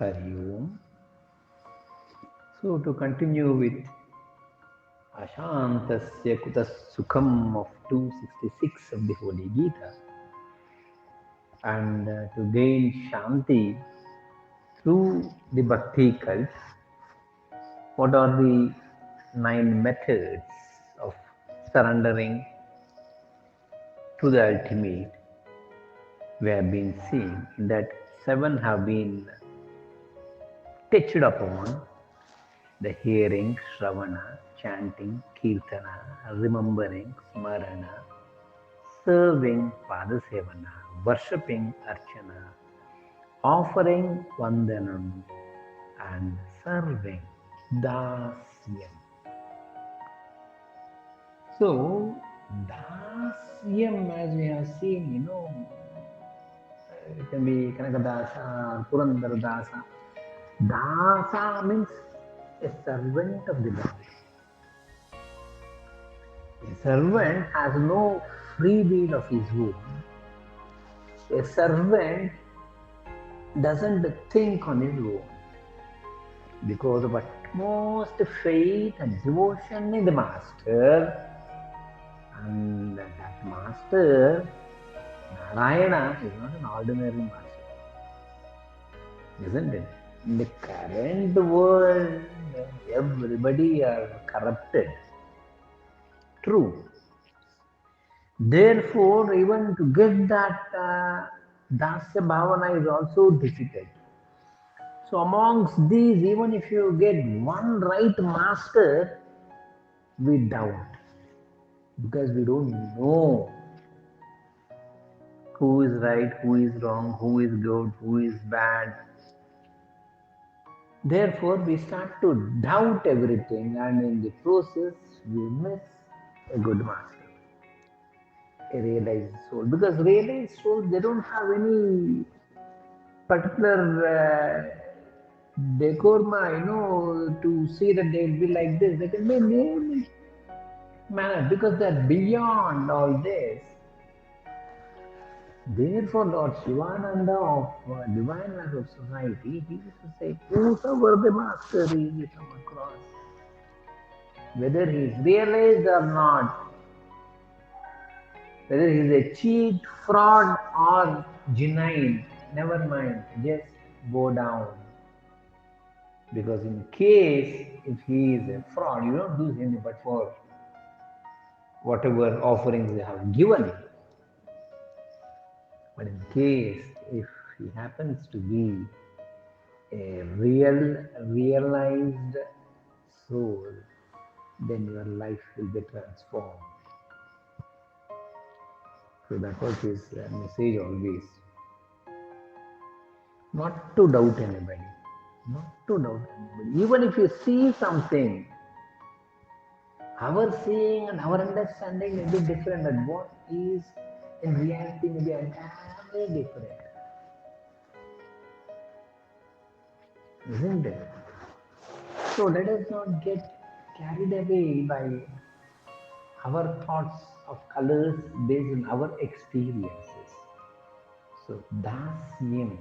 Hari Om. So to continue with Ashantasya Kutas Sukham of 266 of the Holy Gita, and to gain Shanti through the Bhakti cult, what are the 9 methods of surrendering to the ultimate? We have been seeing that 7 have been touched upon: the hearing, Shravana, chanting, Kirtana, remembering, Smarana, serving, Padasevana, worshipping, Archana, offering, Vandanam, and serving, Dasyam. So, Dasyam, as we have seen, it can be Kanakadasa, Purandaradasa. Dasa means a servant of the Lord. A servant has no free will of his own. A servant doesn't think on his own because of utmost faith and devotion in the Master. And that Master, Narayana, is not an ordinary Master, isn't it? In the current world, everybody are corrupted. True. Therefore, even to get that Dasya Bhavana is also difficult. So, amongst these, even if you get one right master, we doubt because we don't know who is right, who is wrong, who is good, who is bad. Therefore, we start to doubt everything, and in the process, we miss a good master, a realized soul. Because realized souls, they don't have any particular decorma, to see that they will be like this. They can be in any manner because they are beyond all this. Therefore, Lord Shivananda of Divine Life of Society, he used to say, whosoever the master is, you come across, whether he is realized or not, whether he is a cheat, fraud, or genuine, never mind, just bow down. Because in case if he is a fraud, you don't lose him but for whatever offerings they have given. But in case if he happens to be a realized soul, then your life will be transformed. So that was his message always. Not to doubt anybody. Not to doubt anybody. Even if you see something, our seeing and our understanding may be different, and what is in reality may be entirely different. Isn't it? So let us not get carried away by our thoughts of colors based on our experiences. So dasyam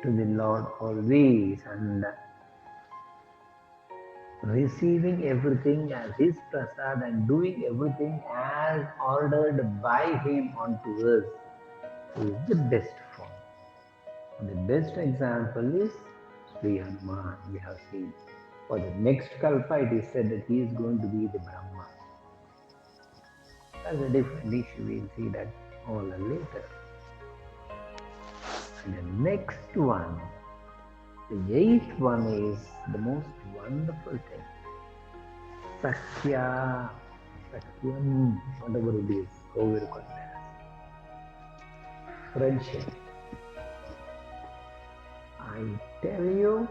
to the Lord always, and receiving everything as His prasad and doing everything as ordered by Him onto us is the best form. And the best example is Sri Hanuman. We have seen. For the next Kalpa, it is said that he is going to be the Brahma. That's a different issue. We'll see that all later. And the next one, the eighth one, is the most wonderful thing. Sakya, Sakyam, whatever it is, however you call it as. Friendship. I tell you,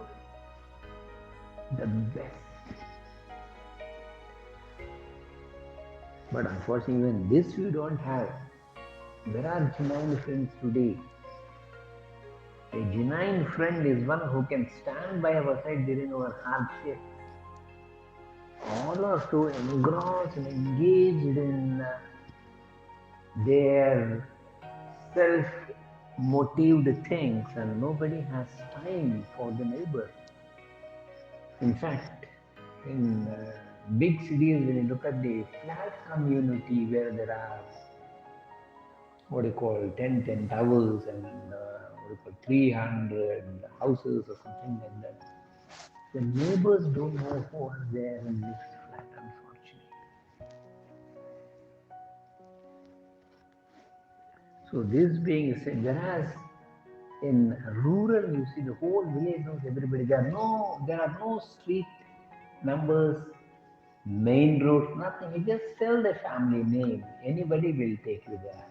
the best. But unfortunately, even this we don't have. There are genuine friends today. A genuine friend is one who can stand by our side during our hardship. All are so engrossed and engaged in their self motived things and nobody has time for the neighbor. In fact, in big cities, when you look at the flat community where there are what you call 10 towers and what you call 300 houses or something like that, the neighbors don't know who are there in this flat, unfortunately. So this being said, whereas in rural, you see the whole village knows everybody. There are no street numbers, main roads, nothing. You just tell the family name. Anybody will take you there.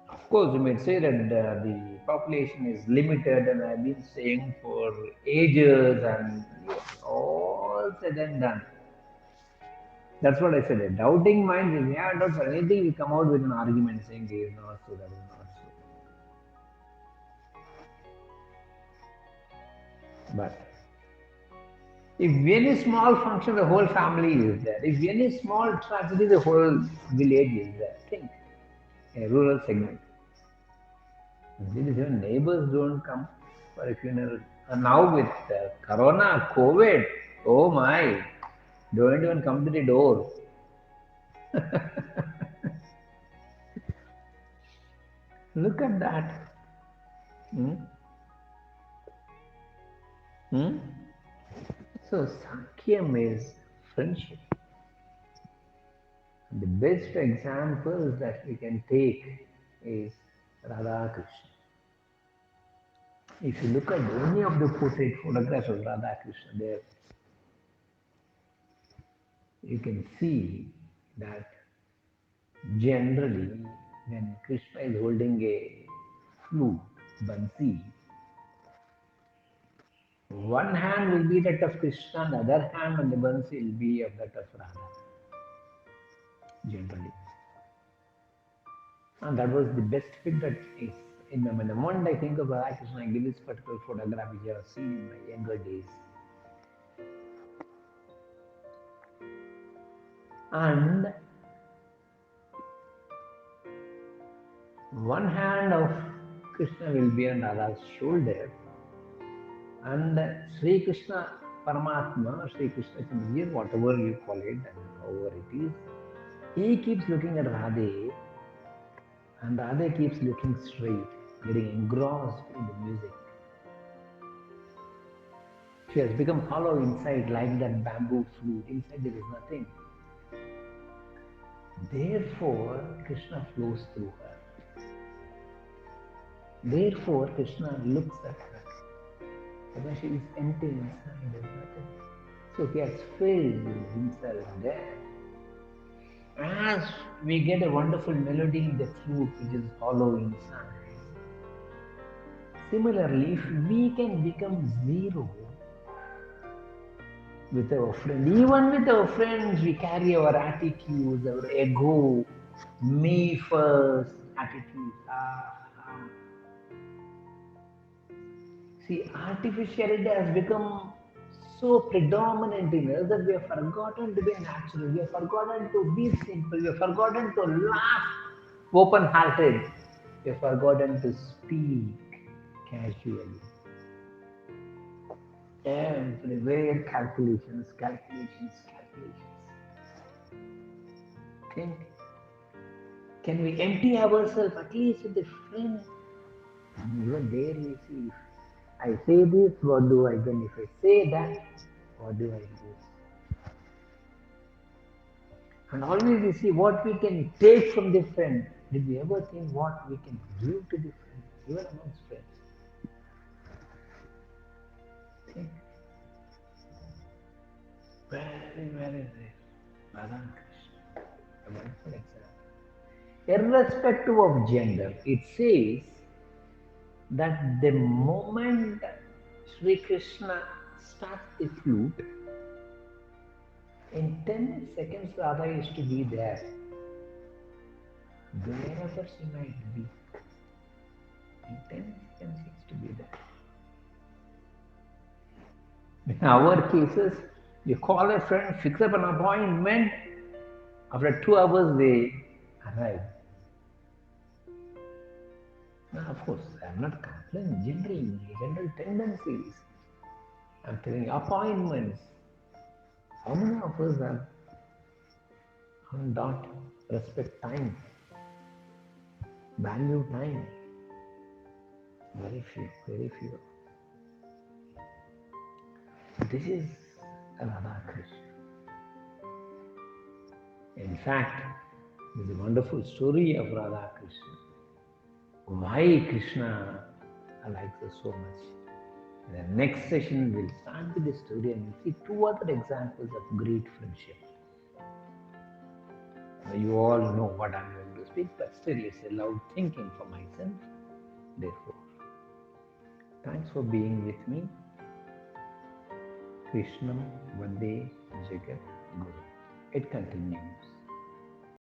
Of course, you may say that the population is limited, and I've been saying for ages, and yes, all said and done. That's what I said. A doubting mind, if we have doubt for anything, we come out with an argument saying it is not so, that is not so. But if any small function, the whole family is there. If any small tragedy, the whole village is there. Think a rural segment. Even neighbors don't come for a funeral. And now with Corona, COVID, oh my, don't even come to the door. Look at that. Hmm? Hmm? So Sakyam is friendship. The best examples that we can take is Radha Krishna. If you look at any of the portrait photographs of Radha Krishna there, you can see that generally when Krishna is holding a flute, bansi, one hand will be that of Krishna, and the other hand on the bansi will be of that of Radha, generally. And that was the best fit that is in my mind. The moment I think of Radha Krishna, I give this particular photograph which I have seen in my younger days. And one hand of Krishna will be on Radha's shoulder, and Sri Krishna Paramatma, Sri Krishna Chandra, whatever you call it, and however it is, he keeps looking at Radhe, and Radhe keeps looking straight, getting engrossed in the music. She has become hollow inside, like that bamboo flute. Inside there is nothing. Therefore, Krishna flows through her. Therefore, Krishna looks at her. Because she is empty inside, there is nothing. So he has filled himself there. As we get a wonderful melody in the flute which is hollow inside, similarly, if we can become zero with our friend, even with our friends, we carry our attitudes, our ego, me first attitude. See, artificiality has become so predominant in us that we have forgotten to be natural, we have forgotten to be simple, we have forgotten to laugh open hearted, we have forgotten to speak casually. Everywhere calculations, calculations, calculations. Think, can we empty ourselves at least with a friend? And even there we see, if I say this, what do I get? If I say that, what do I lose? And always we see what we can take from the friend. Did we ever think what we can give to the friend, even amongst friends? Think. Very, very rare. Radha Krishna. A wonderful example. Irrespective of gender, it says that the moment Sri Krishna starts the flute, in 10 seconds Radha used to be there, wherever she might be. In 10 seconds she used to be there. In our cases, you call a friend, fix up an appointment, after 2 hours they arrive. Of course, I'm not complaining, general tendencies. I'm telling appointments. How many of us don't respect time, value time? Very few, very few. This is Radha Krishna. In fact, this is a wonderful story of Radha Krishna. Why Krishna likes us so much. In the next session, we'll start with the story and we'll see two other examples of great friendship. You all know what I'm going to speak, but still it's a loud thinking for myself. Therefore, thanks for being with me. Krishnam Vande Jagat Guru. It continues.